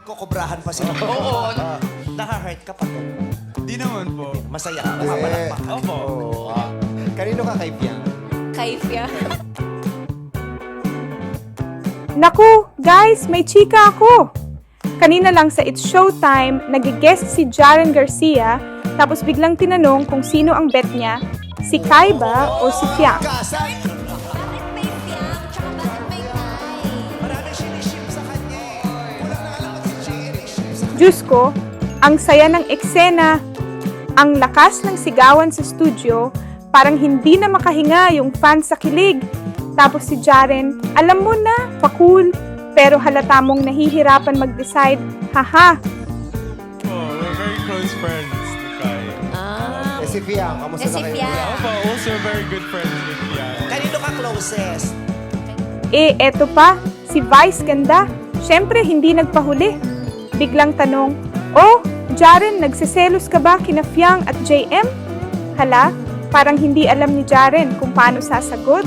Kukubrahan pa sila. Oo. Naka-hurt ka pa. Di naman po. Masaya ka. Kapalakpak ka. Opo. Kanino ka kay Piang? Kaifya. Naku, guys, may chika ako. Kanina lang sa It's Showtime, nag-guest si Jaren Garcia, tapos biglang tinanong kung sino ang bet niya, si Kai ba o si Fiang? Kasan? Bakit may Fiang? Tsaka bakit may Kai? Maraming siniship sa kanya eh. Kulang na alam si Jerry. Diyos ko, ang saya ng eksena, ang lakas ng sigawan sa studio, parang hindi na makahinga yung fans sa kilig. Tapos si Jaren, alam mo na, pa-cool, pero halata mong nahihirapan mag-decide, haha. Oh, we're very close friends ni Kai. Ah. Si Piang, kamusta Si na kayo? Fiang. Opo, also very good friends with Pian. Kanino ka closest? Eto pa, si Vice ganda. Siyempre, hindi nagpahuli. Biglang tanong, oh, Jaren, nagsiselos ka ba kina Fiang at JM? Hala, parang hindi alam ni Jaren kung paano sasagot.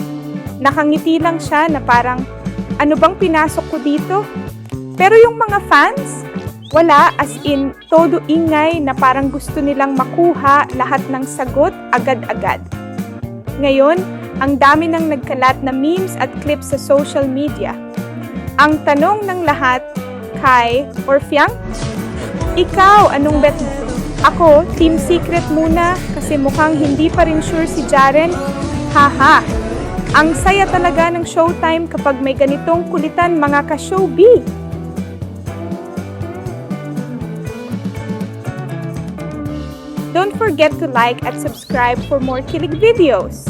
Nakangiti lang siya na parang, ano bang pinasok ko dito? Pero yung mga fans, wala, as in, todo ingay na parang gusto nilang makuha lahat ng sagot agad-agad. Ngayon, ang dami nang nagkalat na memes at clips sa social media. Ang tanong ng lahat, Kai or Fiang? Ikaw, anong bet mo? Ako, Team Secret muna kasi mukhang hindi pa rin sure si Jaren. Haha! Ang saya talaga ng Showtime kapag may ganitong kulitan mga ka-showbie. Don't forget to like at subscribe for more kilig videos.